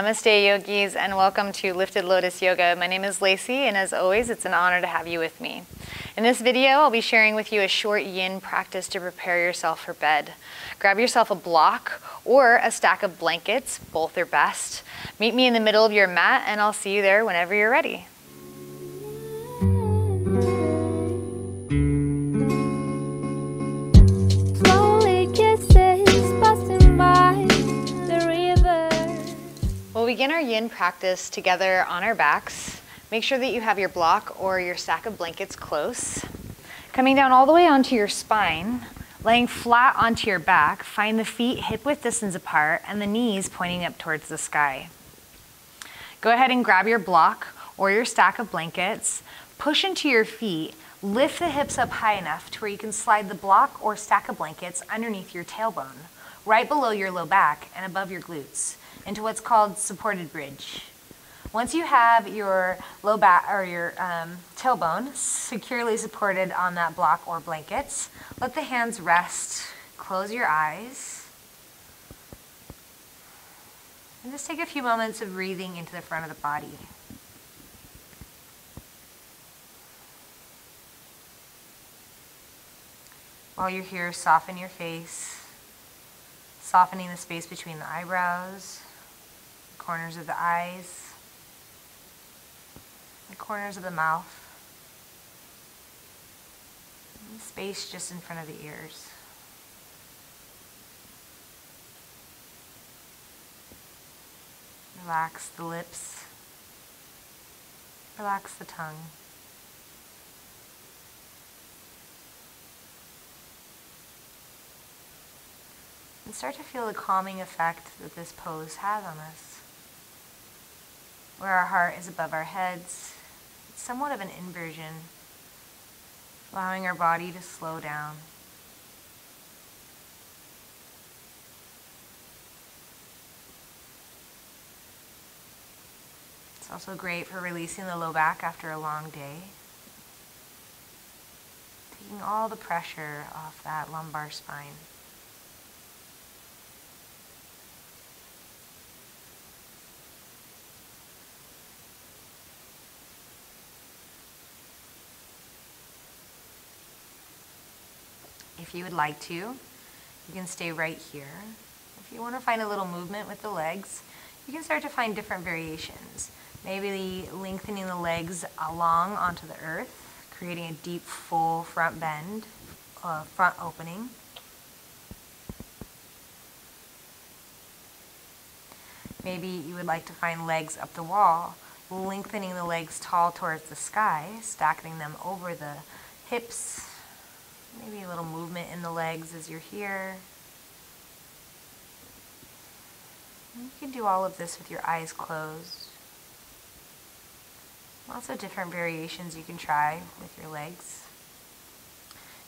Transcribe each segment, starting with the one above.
Namaste, yogis, and welcome to Lifted Lotus Yoga. My name is Lacey, and as always, it's an honor to have you with me. In this video, I'll be sharing with you a short yin practice to prepare yourself for bed. Grab yourself a block or a stack of blankets, both are best. Meet me in the middle of your mat, and I'll see you there whenever you're ready. We'll begin our yin practice together on our backs. Make sure that you have your block or your stack of blankets close. Coming down all the way onto your spine, laying flat onto your back, find the feet hip-width distance apart and the knees pointing up towards the sky. Go ahead and grab your block or your stack of blankets, push into your feet, lift the hips up high enough to where you can slide the block or stack of blankets underneath your tailbone, right below your low back and above your glutes, into what's called supported bridge. Once you have your low back or your tailbone securely supported on that block or blankets, let the hands rest, close your eyes, and just take a few moments of breathing into the front of the body. While you're here, soften your face, softening the space between the eyebrows, the corners of the eyes, the corners of the mouth, and the space just in front of the ears. Relax the lips, relax the tongue. And start to feel the calming effect that this pose has on us. Where our heart is above our heads, it's somewhat of an inversion, allowing our body to slow down. It's also great for releasing the low back after a long day, taking all the pressure off that lumbar spine. If you would like to, you can stay right here. If you want to find a little movement with the legs, you can start to find different variations. Maybe lengthening the legs along onto the earth, creating a deep, full front bend, front opening. Maybe you would like to find legs up the wall, lengthening the legs tall towards the sky, stacking them over the hips. Maybe a little movement in the legs as you're here. And you can do all of this with your eyes closed. Lots of different variations you can try with your legs.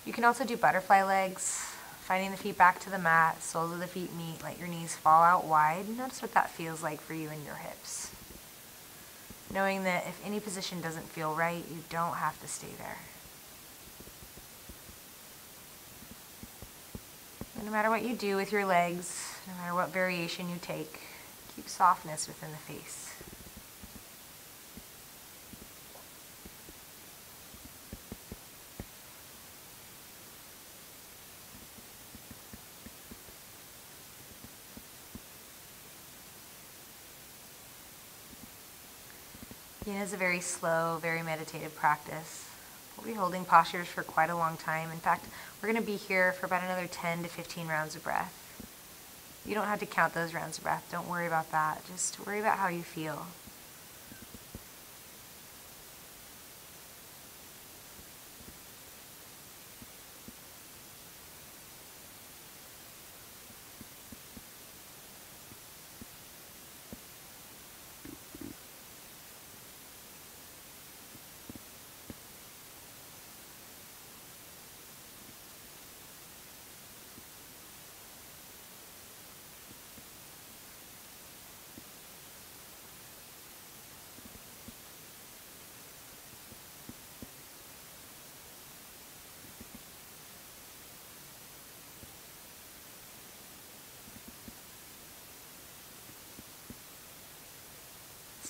You can also do butterfly legs, finding the feet back to the mat, soles of the feet meet, let your knees fall out wide. Notice what that feels like for you in your hips. Knowing that if any position doesn't feel right, you don't have to stay there. No matter what you do with your legs, no matter what variation you take, keep softness within the face. Yin is a very slow, very meditative practice. We'll be holding postures for quite a long time. In fact, we're going to be here for about another 10 to 15 rounds of breath. You don't have to count those rounds of breath. Don't worry about that. Just worry about how you feel.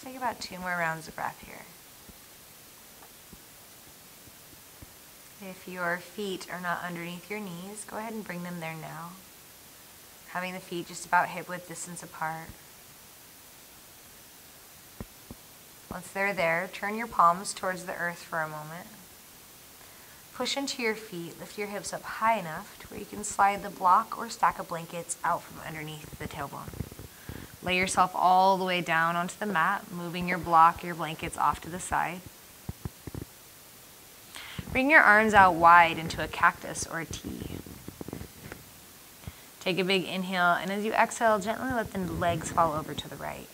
take about 2 more rounds of breath here. If your feet are not underneath your knees, go ahead and bring them there now. Having the feet just about hip-width distance apart. Once they're there, turn your palms towards the earth for a moment. Push into your feet, lift your hips up high enough to where you can slide the block or stack of blankets out from underneath the tailbone. Lay yourself all the way down onto the mat, moving your block, your blankets off to the side. Bring your arms out wide into a cactus or a T. Take a big inhale, and as you exhale, gently let the legs fall over to the right.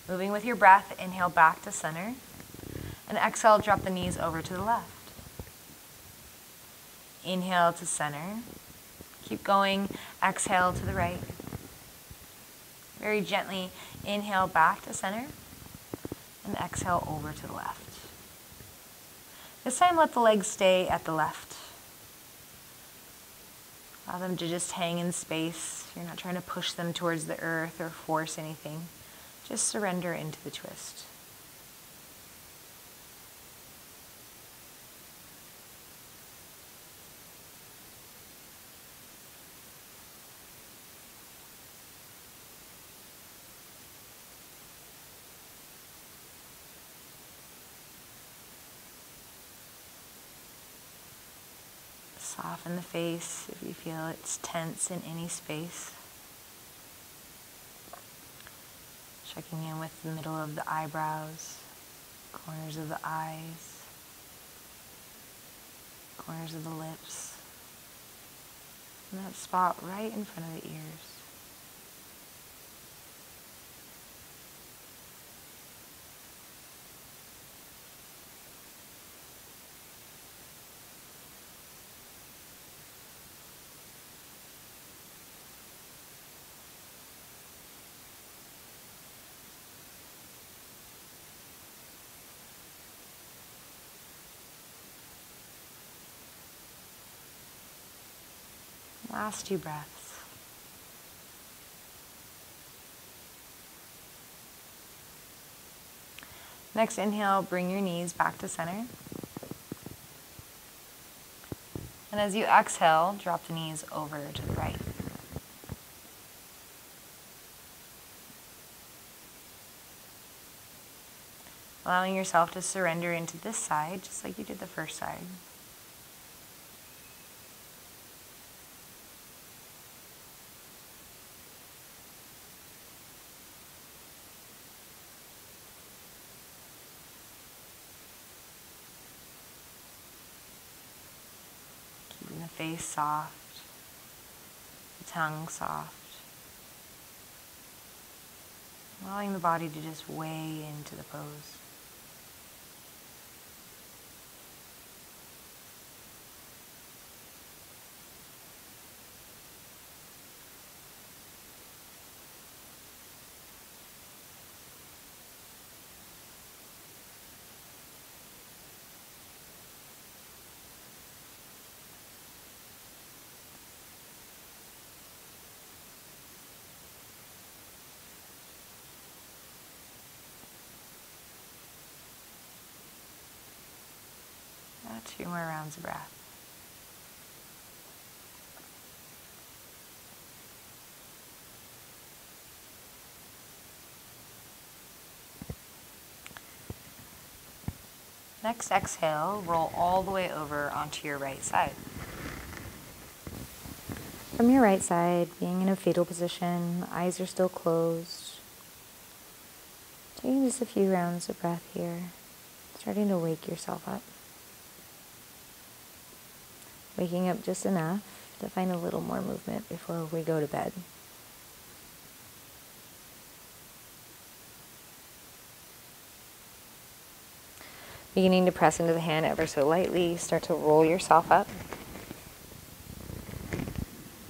Moving with your breath, inhale back to center, and exhale, drop the knees over to the left. Inhale to center. Keep going, exhale to the right. Very gently inhale back to center and exhale over to the left. This time let the legs stay at the left. Allow them to just hang in space. You're not trying to push them towards the earth or force anything. Just surrender into the twist. Soften the face if you feel it's tense in any space. Checking in with the middle of the eyebrows, corners of the eyes, corners of the lips, and that spot right in front of the ears. Last 2 breaths. Next inhale, bring your knees back to center. And as you exhale, drop the knees over to the right. Allowing yourself to surrender into this side, just like you did the first side. Keeping the face soft, the tongue soft. Allowing the body to just weigh into the pose. Now 2 more rounds of breath. Next exhale, roll all the way over onto your right side. From your right side, being in a fetal position, eyes are still closed. Taking just a few rounds of breath here, starting to wake yourself up. Waking up just enough to find a little more movement before we go to bed. Beginning to press into the hand ever so lightly, start to roll yourself up.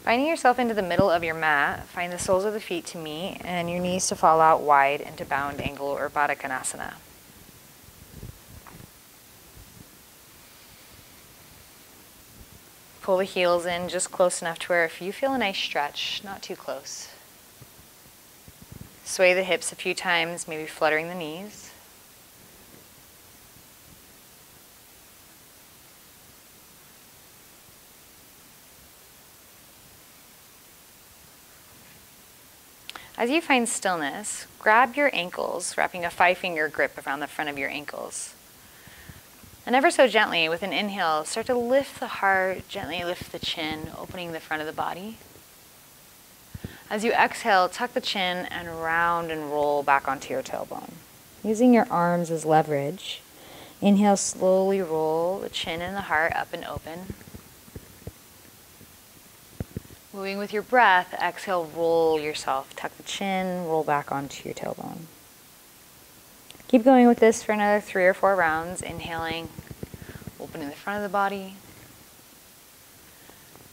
Finding yourself into the middle of your mat, find the soles of the feet to meet and your knees to fall out wide into bound angle or Baddha Konasana. Pull the heels in just close enough to where if you feel a nice stretch, not too close. Sway the hips a few times, maybe fluttering the knees. As you find stillness, grab your ankles, wrapping a 5-finger grip around the front of your ankles. And ever so gently, with an inhale, start to lift the heart, gently lift the chin, opening the front of the body. As you exhale, tuck the chin and round and roll back onto your tailbone. Using your arms as leverage, inhale, slowly roll the chin and the heart up and open. Moving with your breath, exhale, roll yourself. Tuck the chin, roll back onto your tailbone. Keep going with this for another 3 or 4 rounds. Inhaling, opening the front of the body.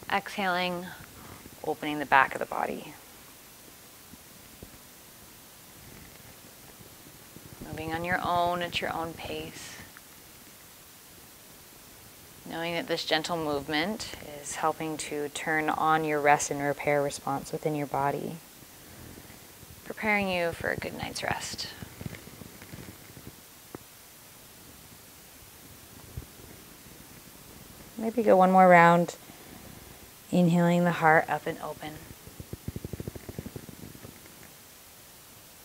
Exhaling, opening the back of the body. Moving on your own at your own pace. Knowing that this gentle movement is helping to turn on your rest and repair response within your body, preparing you for a good night's rest. Maybe go one more round, inhaling the heart up and open.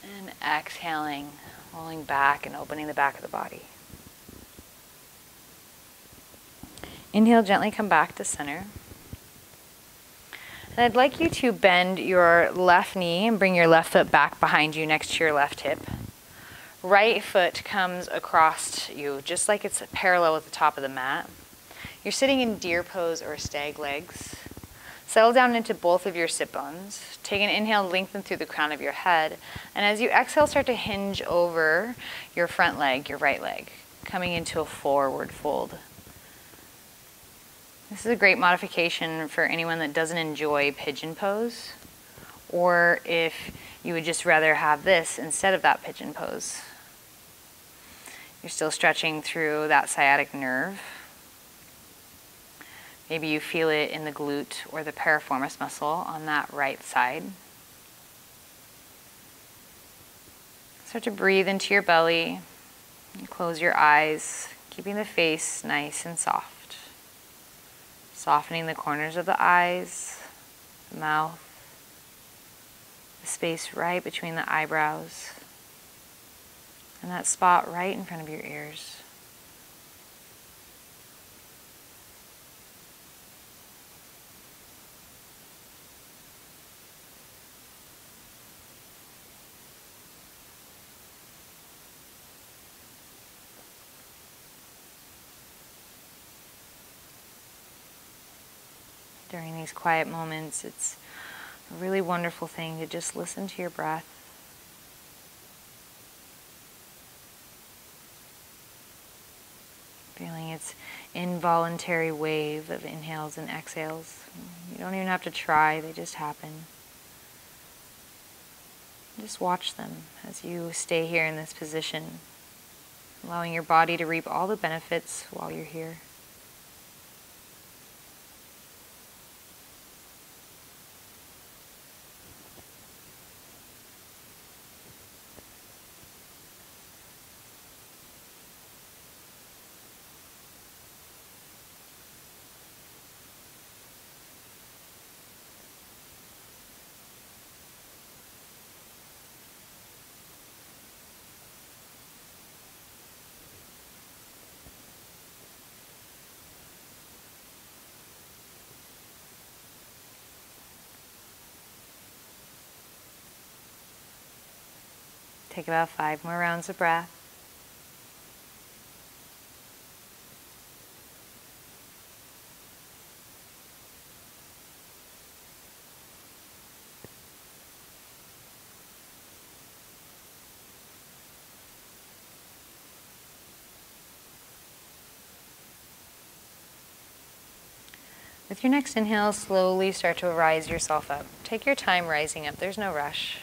And exhaling, rolling back and opening the back of the body. Inhale, gently come back to center. And I'd like you to bend your left knee and bring your left foot back behind you next to your left hip. Right foot comes across you, just like it's parallel with the top of the mat. You're sitting in deer pose or stag legs. Settle down into both of your sit bones. Take an inhale, lengthen through the crown of your head. And as you exhale, start to hinge over your front leg, your right leg, coming into a forward fold. This is a great modification for anyone that doesn't enjoy pigeon pose, or if you would just rather have this instead of that pigeon pose. You're still stretching through that sciatic nerve. Maybe you feel it in the glute or the piriformis muscle on that right side. Start to breathe into your belly. And close your eyes, keeping the face nice and soft. Softening the corners of the eyes, the mouth, the space right between the eyebrows, and that spot right in front of your ears. During these quiet moments, it's a really wonderful thing to just listen to your breath. Feeling its involuntary wave of inhales and exhales. You don't even have to try, they just happen. Just watch them as you stay here in this position, allowing your body to reap all the benefits while you're here. Take about 5 more rounds of breath. With your next inhale, slowly start to rise yourself up. Take your time rising up, there's no rush.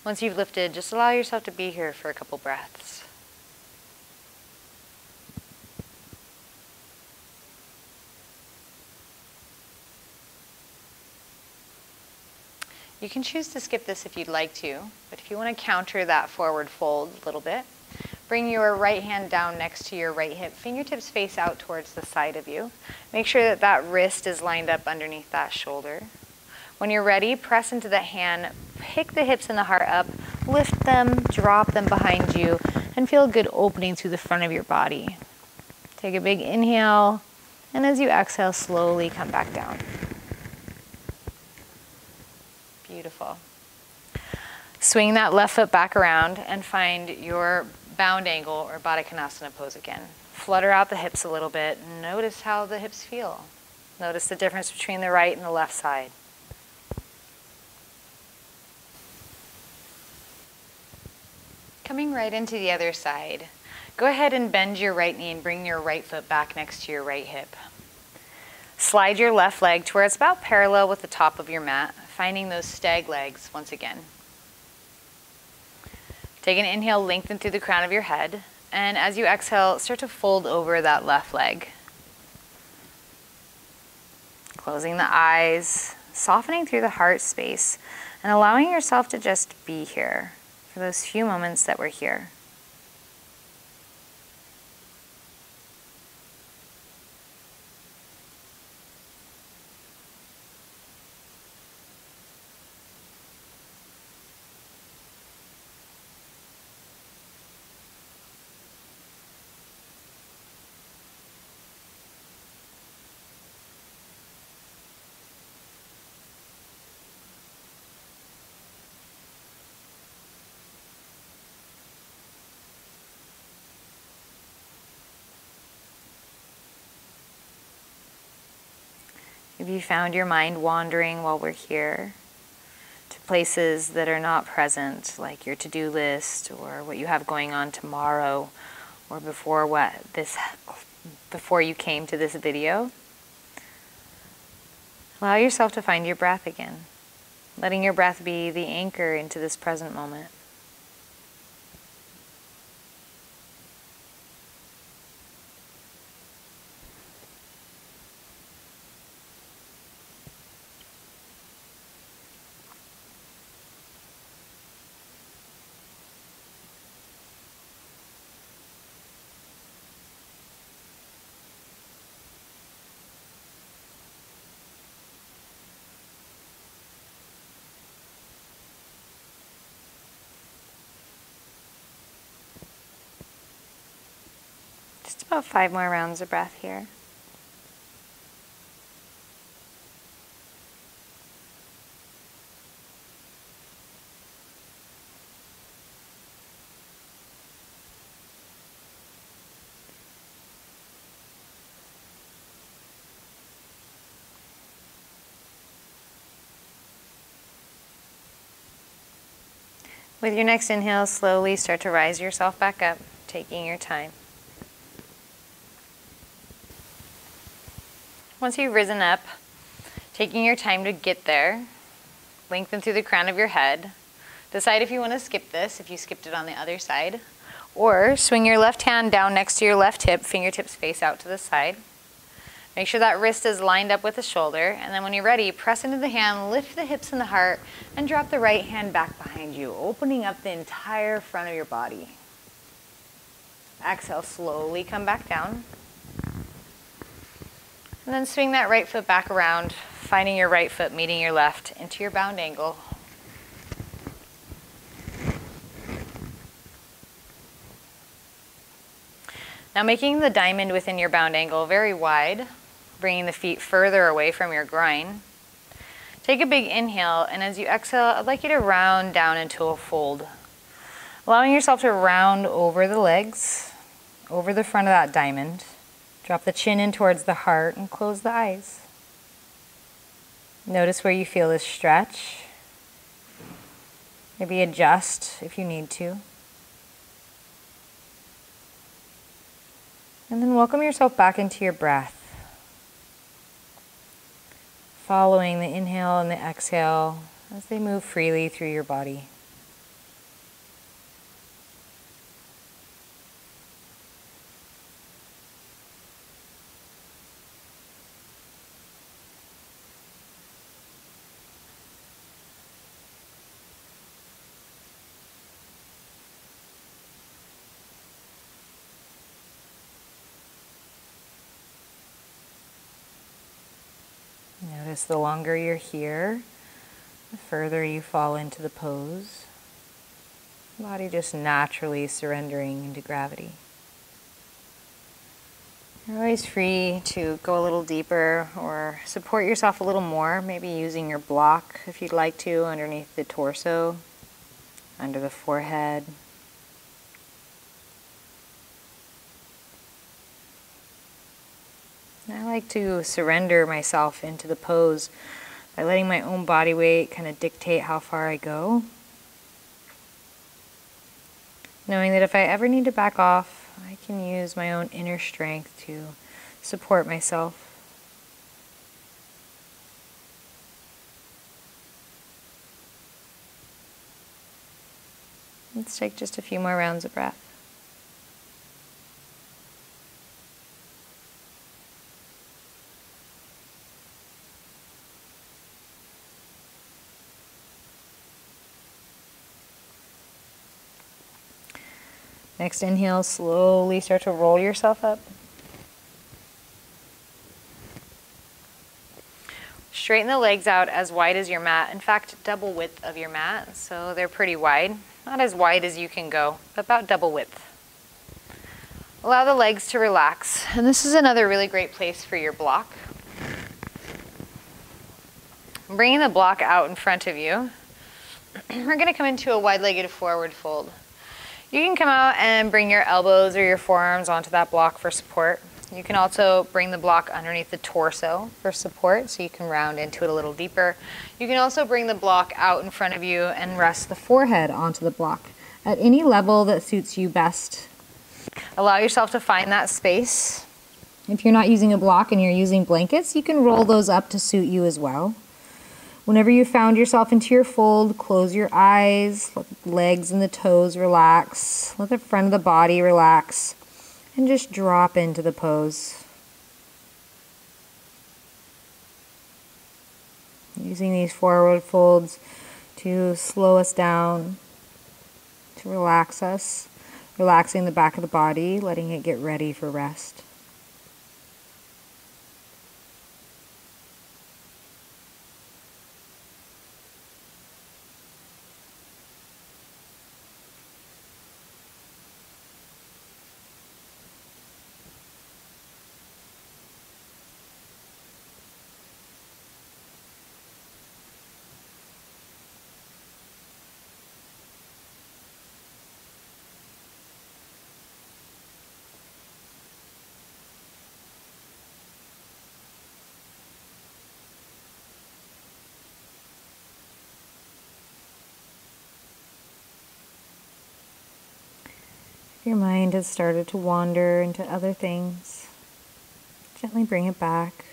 Once you've lifted, just allow yourself to be here for a couple breaths. You can choose to skip this if you'd like to, but if you want to counter that forward fold a little bit, bring your right hand down next to your right hip, fingertips face out towards the side of you. Make sure that that wrist is lined up underneath that shoulder. When you're ready, press into the hand, pick the hips and the heart up, lift them, drop them behind you, and feel a good opening through the front of your body. Take a big inhale, and as you exhale, slowly come back down. Beautiful. Swing that left foot back around and find your bound angle or Baddha Konasana pose again. Flutter out the hips a little bit and notice how the hips feel. Notice the difference between the right and the left side. Coming right into the other side, go ahead and bend your right knee and bring your right foot back next to your right hip. Slide your left leg to where it's about parallel with the top of your mat, finding those stag legs once again. Take an inhale, lengthen through the crown of your head, and as you exhale, start to fold over that left leg. Closing the eyes, softening through the heart space, and allowing yourself to just be here for those few moments that we're here. If you found your mind wandering while we're here to places that are not present, like your to-do list or what you have going on tomorrow or before you came to this video, allow yourself to find your breath again, letting your breath be the anchor into this present moment. Just about 5 more rounds of breath here. With your next inhale, slowly start to rise yourself back up, taking your time. Once you've risen up, taking your time to get there, lengthen through the crown of your head. Decide if you want to skip this, if you skipped it on the other side, or swing your left hand down next to your left hip, fingertips face out to the side. Make sure that wrist is lined up with the shoulder, and then when you're ready, press into the hand, lift the hips and the heart, and drop the right hand back behind you, opening up the entire front of your body. Exhale, slowly come back down. And then swing that right foot back around, finding your right foot meeting your left into your bound angle. Now making the diamond within your bound angle very wide, bringing the feet further away from your groin. Take a big inhale, and as you exhale, I'd like you to round down into a fold. Allowing yourself to round over the legs, over the front of that diamond. Drop the chin in towards the heart and close the eyes. Notice where you feel this stretch. Maybe adjust if you need to. And then welcome yourself back into your breath. Following the inhale and the exhale as they move freely through your body. Notice the longer you're here, the further you fall into the pose. Body just naturally surrendering into gravity. You're always free to go a little deeper or support yourself a little more, maybe using your block if you'd like to, underneath the torso, under the forehead. I like to surrender myself into the pose by letting my own body weight kind of dictate how far I go. Knowing that if I ever need to back off, I can use my own inner strength to support myself. Let's take just a few more rounds of breath. Next inhale, slowly start to roll yourself up. Straighten the legs out as wide as your mat. In fact, double width of your mat, so they're pretty wide. Not as wide as you can go, but about double width. Allow the legs to relax. And this is another really great place for your block. Bringing the block out in front of you, we're going to come into a wide-legged forward fold. You can come out and bring your elbows or your forearms onto that block for support. You can also bring the block underneath the torso for support, so you can round into it a little deeper. You can also bring the block out in front of you and rest the forehead onto the block at any level that suits you best. Allow yourself to find that space. If you're not using a block and you're using blankets, you can roll those up to suit you as well. Whenever you found yourself into your fold, close your eyes, let the legs and the toes relax, let the front of the body relax, and just drop into the pose. Using these forward folds to slow us down, to relax us, relaxing the back of the body, letting it get ready for rest. If your mind has started to wander into other things, gently bring it back,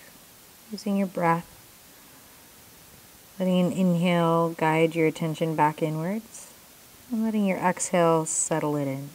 using your breath, letting an inhale guide your attention back inwards, and letting your exhale settle it in.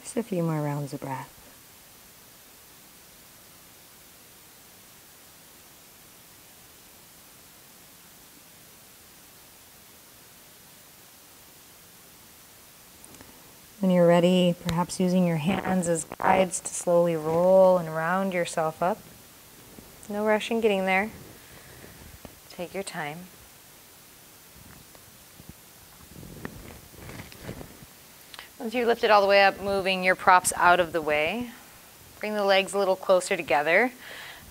Just a few more rounds of breath. When you're ready, perhaps using your hands as guides to slowly roll and round yourself up. No rush in getting there. Take your time. Once you lift it all the way up, moving your props out of the way. Bring the legs a little closer together.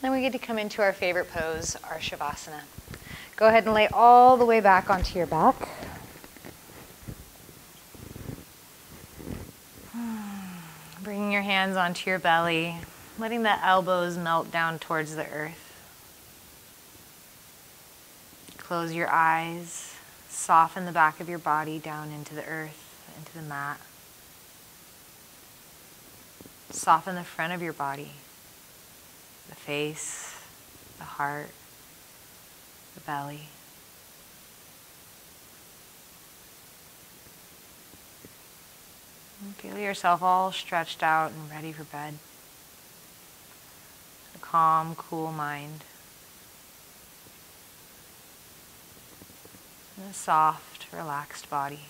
Then we get to come into our favorite pose, our Shavasana. Go ahead and lay all the way back onto your back. Bringing your hands onto your belly, letting the elbows melt down towards the earth. Close your eyes, soften the back of your body down into the earth, into the mat. Soften the front of your body, the face, the heart, the belly. And feel yourself all stretched out and ready for bed. A calm, cool mind. And a soft, relaxed body.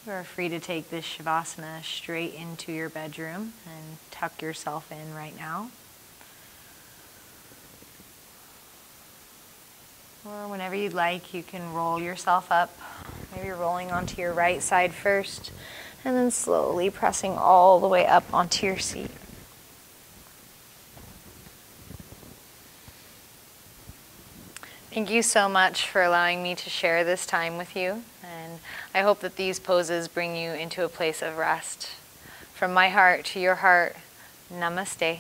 You are free to take this Shavasana straight into your bedroom and tuck yourself in right now. Or whenever you'd like, you can roll yourself up. Maybe rolling onto your right side first, and then slowly pressing all the way up onto your seat. Thank you so much for allowing me to share this time with you, and I hope that these poses bring you into a place of rest. From my heart to your heart, Namaste.